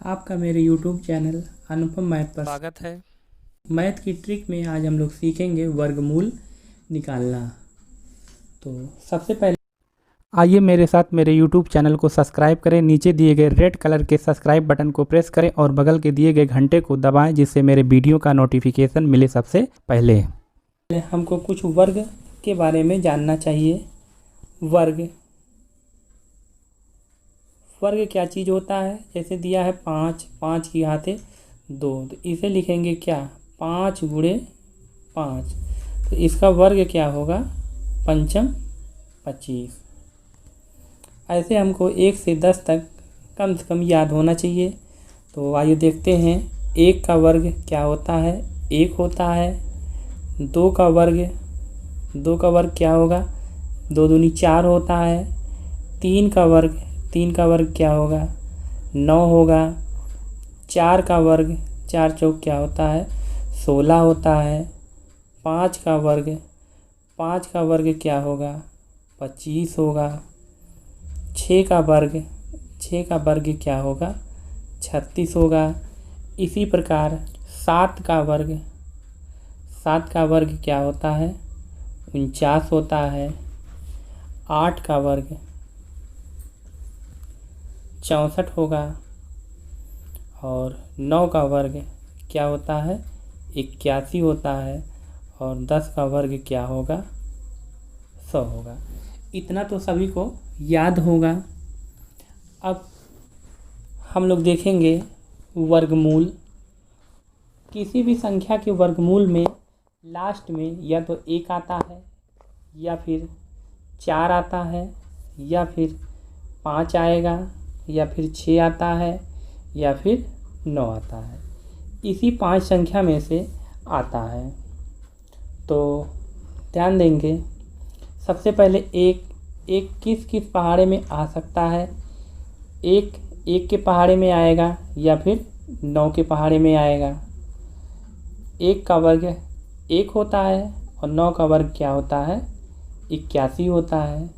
आपका मेरे YouTube channel अनुपम math पर स्वागत है। मैथ की ट्रिक में आज हम लोग सीखेंगे वर्गमूल निकालना। तो सबसे पहले आइए मेरे साथ मेरे YouTube चैनल को सब्सक्राइब करें। नीचे दिए गए रेड कलर के सब्सक्राइब बटन को प्रेस करें और बगल के दिए गए घंटे को दबाएं, जिससे मेरे वीडियो का नोटिफिकेशन मिले सबसे पहले। हमको कुछ वर्ग के बारे में जानना चाहिए। वर्ग वर्ग क्या चीज़ होता है? जैसे दिया है 5, 5 की घाते 2, तो इसे लिखेंगे क्या? 5 गुणे 5, तो इसका वर्ग क्या होगा? पंचम 25। ऐसे हमको 1 से 10 तक कम से कम याद होना चाहिए। तो आइए देखते हैं। 1 का वर्ग क्या होता है? 1 होता है। 2 का वर्ग क्या होगा? 2 दूनी 4 होता है। 3 का वर्ग क्या होगा? 9 होगा। 4 का वर्ग 4 चौक क्या होता है? 16 होता है। 5 का वर्ग क्या होगा? 25 होगा। 6 का वर्ग क्या होगा? 36 होगा। इसी प्रकार 7 का वर्ग क्या होता है? 49 होता है। 8 का वर्ग 64 होगा। और 9 का वर्ग क्या होता है? 81 होता है। और 10 का वर्ग क्या होगा? 100 होगा। इतना तो सभी को याद होगा। अब हम लोग देखेंगे वर्गमूल। किसी भी संख्या के वर्गमूल में लास्ट में या तो 1 आता है, या फिर 4 आता है, या फिर 5 आएगा, या फिर 6 आता है, या फिर 9 आता है। इसी 5 संख्या में से आता है। तो ध्यान देंगे। सबसे पहले एक किस पहाड़े में आ सकता है? एक के पहाड़े में आएगा, या फिर 9 के पहाड़े में आएगा। 1 का वर्ग 1 होता है और 9 का वर्ग क्या होता है? 81 होता है।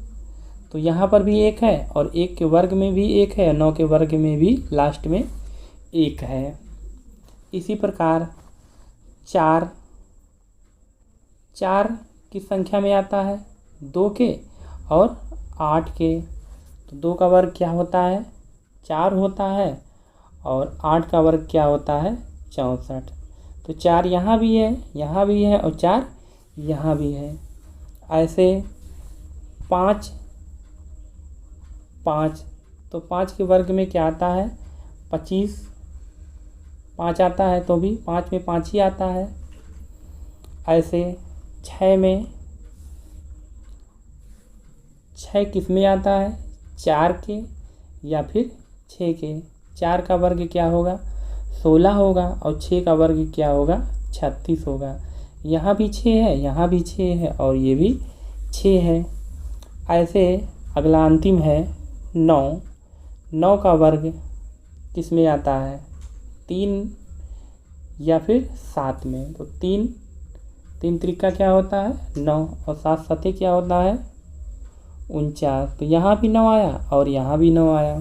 तो यहाँ पर भी 1 है, और 1 के वर्ग में भी 1 है, 9 के वर्ग में भी लास्ट में 1 है। इसी प्रकार 4 किस संख्या में आता है? 2 के और 8 के। तो 2 का वर्ग क्या होता है? 4 होता है। और 8 का वर्ग क्या होता है? 64। तो 4 यहाँ भी है, यहाँ भी है, और 4 यहाँ भी है। ऐसे 5 तो 5 के वर्ग में क्या आता है? 25। 5 आता है तो भी 5 में 5 ही आता है। ऐसे 6 किस में आता है? 4 के या फिर 6 के। 4 का वर्ग क्या होगा? 16 होगा। और 6 का वर्ग क्या होगा? 36 होगा। यहाँ भी 6 है, यहाँ भी 6 है, और ये भी 6 है। ऐसे अगला अंतिम है 9 का वर्ग किस में आता है? 3 या फिर 7 में। तो 3 त्रिका क्या होता है? 9, और 7 सते क्या होता है? 49। तो यहाँ भी 9 आया और यहाँ भी 9 आया।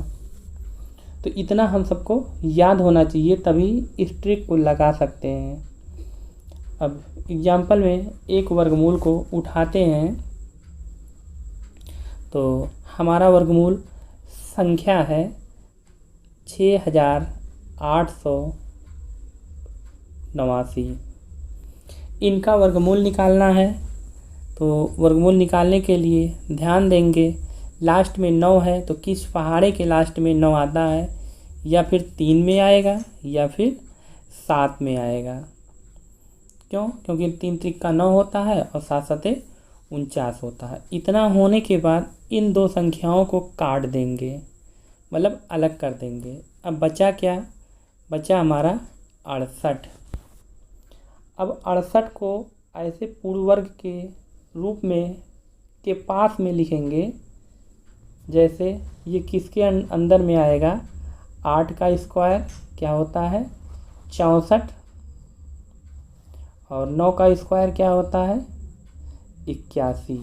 तो इतना हम सबको याद होना चाहिए, तभी इस ट्रिक को लगा सकते हैं। अब एग्जाम्पल में एक वर्गमूल को उठाते हैं। तो हमारा वर्गमूल संख्या है 6889। इनका वर्गमूल निकालना है। तो वर्गमूल निकालने के लिए ध्यान देंगे। लास्ट में 9 है, तो किस पहाड़े के लास्ट में 9 आता है? या फिर 3 में आएगा, या फिर 7 में आएगा। क्यों? क्योंकि 3 त्रिका 9 होता है और 7 सते 49 होता है। इतना होने के बाद इन दो संख्याओं को काट देंगे, मतलब अलग कर देंगे। अब बचा क्या? बचा हमारा 68। अब 68 को ऐसे पूर्ण वर्ग के रूप में के पास में लिखेंगे। जैसे ये किसके अंदर में आएगा? 8 का स्क्वायर क्या होता है? 64। और 9 का स्क्वायर क्या होता है? 81।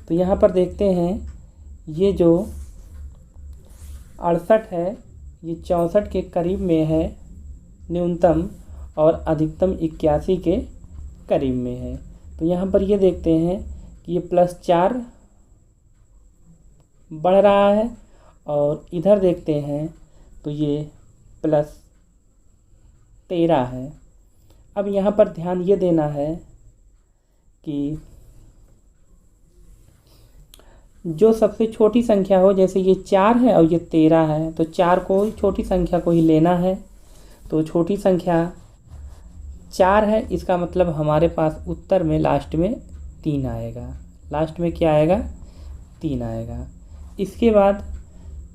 तो यहाँ पर देखते हैं, ये जो 68 है, ये 64 के करीब में है न्यूनतम, और अधिकतम 81 के करीब में है। तो यहाँ पर ये देखते हैं कि ये +4 बढ़ रहा है, और इधर देखते हैं तो ये +13 है। अब यहाँ पर ध्यान ये देना है कि जो सबसे छोटी संख्या हो, जैसे ये 4 है और ये 13 है, तो 4 को, छोटी संख्या को ही लेना है। तो छोटी संख्या 4 है, इसका मतलब हमारे पास उत्तर में लास्ट में 3 आएगा। लास्ट में क्या आएगा? 3 आएगा। इसके बाद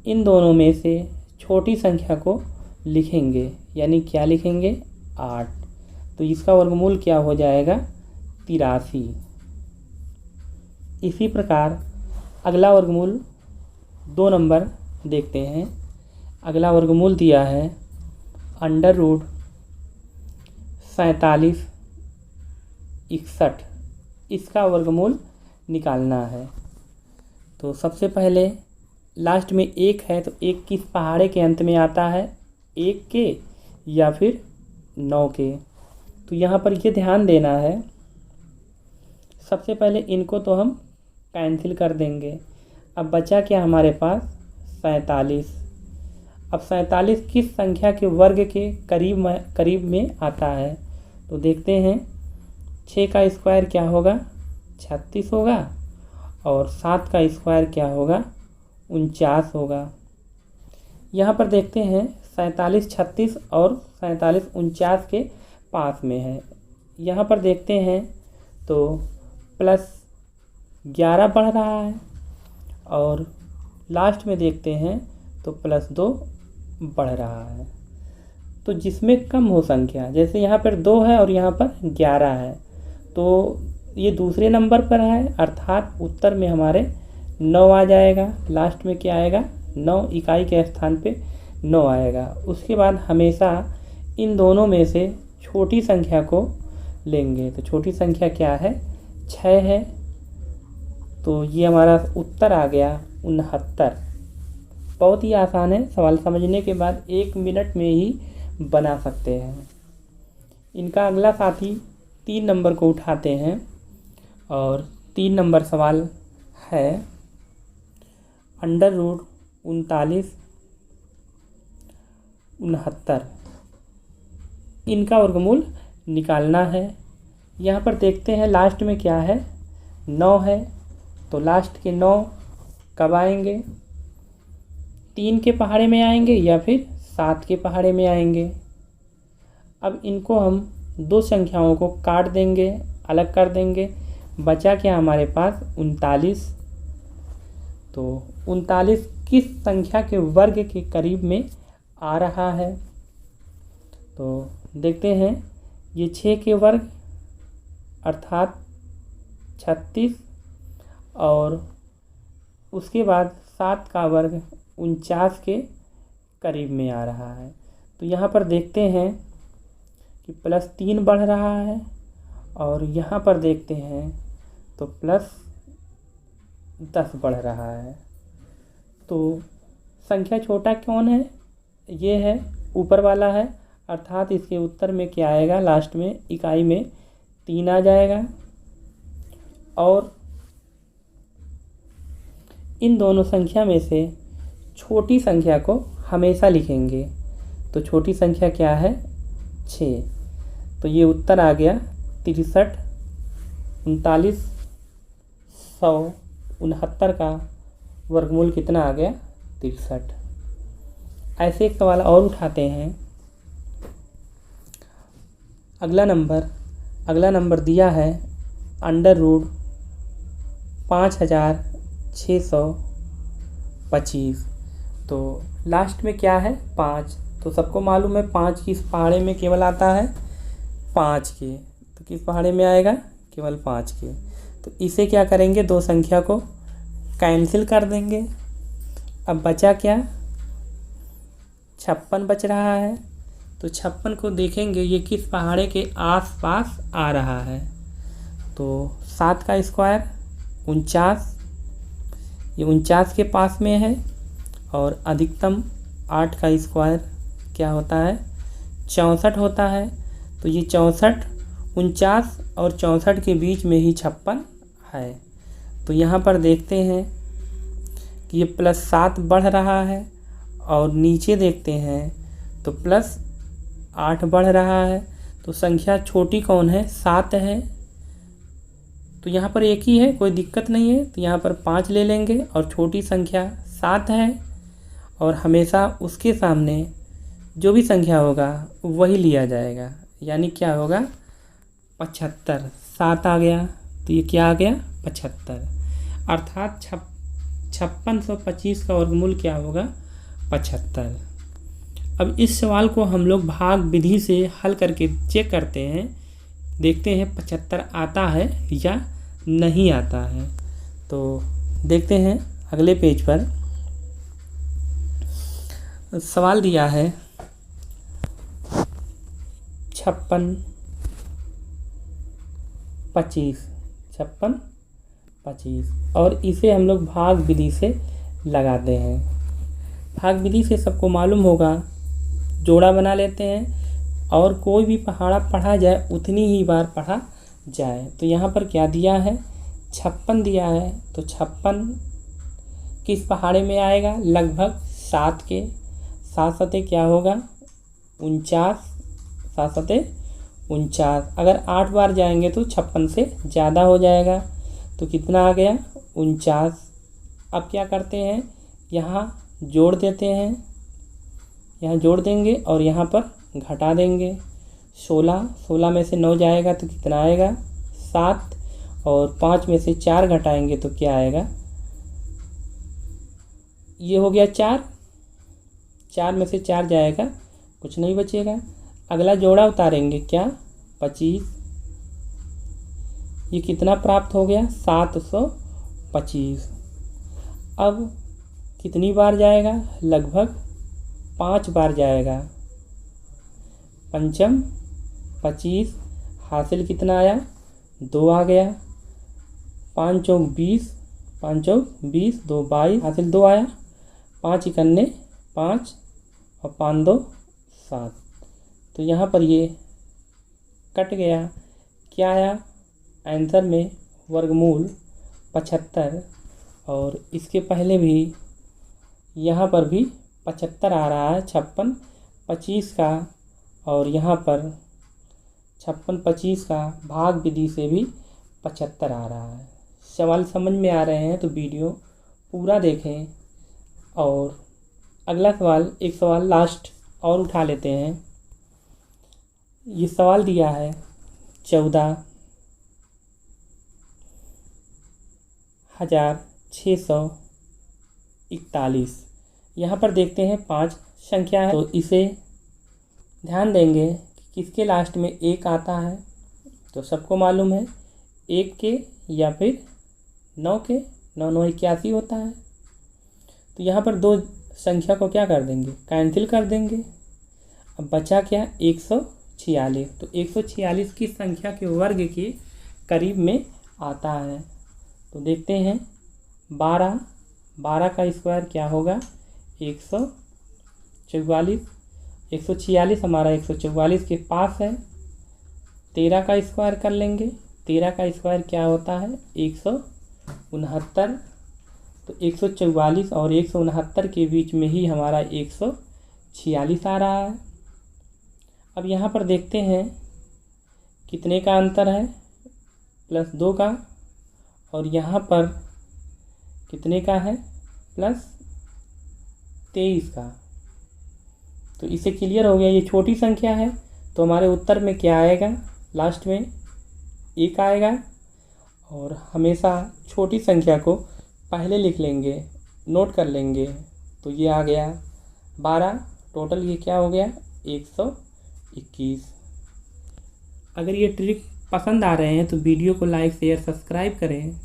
इन दोनों में से छोटी संख्या को लिखेंगे, यानी क्या लिखेंगे? 8। तो इसका वर्गमूल क्या हो जाएगा? 83। इसी प्रकार अगला वर्गमूल 2 नंबर देखते हैं। अगला वर्गमूल दिया है √47 61। इसका वर्गमूल निकालना है। तो सबसे पहले लास्ट में 1 है, तो 1 किस पहाड़े के अंत में आता है? 1 के या फिर 9 के। तो यहाँ पर ये ध्यान देना है, सबसे पहले इनको तो हम कैंसिल कर देंगे। अब बचा क्या हमारे पास? 47। अब 47 किस संख्या के वर्ग के करीब में आता है? तो देखते हैं, 6 का स्क्वायर क्या होगा? 36 होगा, और 7 का स्क्वायर क्या होगा? 49 होगा। यहाँ पर देखते हैं 47 36 और 47 49 के पास में है। यहाँ पर देखते हैं तो +11 बढ़ रहा है, और लास्ट में देखते हैं तो +2 बढ़ रहा है। तो जिसमें कम हो संख्या, जैसे यहाँ पर 2 है और यहाँ पर 11 है, तो ये दूसरे नंबर पर है, अर्थात उत्तर में हमारे 9 आ जाएगा। लास्ट में क्या आएगा? 9, इकाई के स्थान पे 9 आएगा। उसके बाद हमेशा इन दोनों में से छोटी संख्या को लेंगे। तो छोटी संख्या क्या है? 6 है। तो ये हमारा उत्तर आ गया 69। बहुत ही आसान है, सवाल समझने के बाद 1 मिनट में ही बना सकते हैं। इनका अगला साथी 3 नंबर को उठाते हैं, और 3 नंबर सवाल है √39 69। इनका वर्गमूल निकालना है। यहाँ पर देखते हैं लास्ट में क्या है? 9 है, तो लास्ट के 9 कब आएंगे? 3 के पहाड़े में आएंगे या फिर 7 के पहाड़े में आएंगे? अब इनको हम 2 संख्याओं को काट देंगे, अलग कर देंगे। बचा क्या हमारे पास? 39। तो 39 किस संख्या के वर्ग के करीब में आ रहा है? तो देखते हैं, ये 6 के वर्ग अर्थात 36, और उसके बाद 7 का वर्ग 49 के करीब में आ रहा है। तो यहाँ पर देखते हैं कि +3 बढ़ रहा है, और यहाँ पर देखते हैं तो +10 बढ़ रहा है। तो संख्या छोटा कौन है? ये है, ऊपर वाला है, अर्थात इसके उत्तर में क्या आएगा? लास्ट में इकाई में 3 आ जाएगा। और इन दोनों संख्या में से छोटी संख्या को हमेशा लिखेंगे। तो छोटी संख्या क्या है? 6। तो ये उत्तर आ गया 63। 39 169 का वर्गमूल कितना आ गया? 63। ऐसे एक सवाल और उठाते हैं। अगला नंबर दिया है √5625। तो लास्ट में क्या है? 5। तो सबको मालूम है 5 किस पहाड़े में केवल आता है? 5 के। तो किस पहाड़े में आएगा? केवल 5 के। तो इसे क्या करेंगे? 2 संख्या को कैंसिल कर देंगे। अब बचा क्या? 56 बच रहा है। तो 56 को देखेंगे ये किस पहाड़े के आसपास आ रहा है? तो 7 का स्क्वायर 49, ये 49 के पास में है, और अधिकतम 8 का स्क्वायर क्या होता है 64 होता है। तो ये 64 49 और 64 के बीच में ही 56 है। तो यहाँ पर देखते हैं कि ये +7 बढ़ रहा है और नीचे देखते हैं तो +8 बढ़ रहा है। तो संख्या छोटी कौन है 7 है। तो यहाँ पर एक ही है, कोई दिक्कत नहीं है। तो यहाँ पर 5 ले लेंगे और छोटी संख्या 7 है और हमेशा उसके सामने जो भी संख्या होगा वही लिया जाएगा। यानी क्या होगा 75। 7 आ गया तो ये क्या आ गया 75। अर्थात 5625 का वर्गमूल क्या होगा 75। अब इस सवाल को हम लोग भाग विधि से हल करके चेक करते हैं, देखते हैं 75 आता है या नहीं आता है। तो देखते हैं अगले पेज पर सवाल दिया है 56 25 56 25 और इसे हम लोग भाग विधि से लगाते हैं। भाग विधि से सबको मालूम होगा जोड़ा बना लेते हैं और कोई भी पहाड़ा पढ़ा जाए उतनी ही बार पढ़ा जाए। तो यहाँ पर क्या दिया है 56 दिया है। तो 56 किस पहाड़े में आएगा लगभग 7 के। 7 सते क्या होगा 49। 7 सते 49। अगर 8 बार जाएंगे तो 56 से ज़्यादा हो जाएगा। तो कितना आ गया 49। अब क्या करते हैं यहाँ जोड़ देते हैं, यहाँ जोड़ देंगे और यहाँ पर घटा देंगे। 16 में से 9 जाएगा तो कितना आएगा 7 और 5 में से 4 घटाएंगे तो क्या आएगा ये हो गया 4। 4 में से 4 जाएगा कुछ नहीं बचेगा। अगला जोड़ा उतारेंगे क्या 25। ये कितना प्राप्त हो गया 725। अब कितनी बार जाएगा लगभग 5 बार जाएगा। 5 25 हासिल कितना आया 2 आ गया। 5 चौक 20 5 चौक 20 2 22 हासिल 2 आया। 5 इकन्ने 5 और 5 2 7। तो यहाँ पर ये कट गया। क्या आया आंसर में वर्गमूल 75 और इसके पहले भी यहाँ पर भी 75 आ रहा है 56 25 का और यहाँ पर 56 25 का भाग विधि से भी 75 आ रहा है। सवाल समझ में आ रहे हैं तो वीडियो पूरा देखें। और अगला सवाल एक सवाल लास्ट और उठा लेते हैं। ये सवाल दिया है 14,641। यहाँ पर देखते हैं 5 संख्या है तो इसे ध्यान देंगे कि किसके लास्ट में 1 आता है। तो सबको मालूम है 1 के या फिर 9 के। 9 9 81 होता है। तो यहाँ पर 2 संख्या को क्या कर देंगे कैंसिल कर देंगे। अब बचा क्या 146। तो 146 की संख्या के वर्ग के करीब में आता है। तो देखते हैं 12 का स्क्वायर क्या होगा 144। 146 हमारा 144 के पास है। 13 का स्क्वायर कर लेंगे। 13 का स्क्वायर क्या होता है 169। तो 144 और 169 के बीच में ही हमारा 146 आ रहा है। अब यहाँ पर देखते हैं कितने का अंतर है +2 का और यहाँ पर कितने का है +23 का। तो इसे क्लियर हो गया। ये छोटी संख्या है तो हमारे उत्तर में क्या आएगा लास्ट में 1 आएगा। और हमेशा छोटी संख्या को पहले लिख लेंगे नोट कर लेंगे। तो ये आ गया 12। टोटल ये क्या हो गया 121। अगर ये ट्रिक पसंद आ रहे हैं तो वीडियो को लाइक शेयर सब्सक्राइब करें।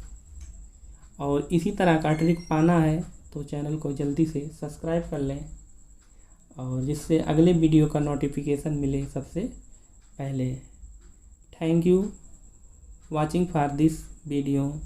और इसी तरह का ट्रिक पाना है तो चैनल को जल्दी से सब्सक्राइब कर लें और जिससे अगले वीडियो का नोटिफिकेशन मिले सबसे पहले। Thank you watching for this video.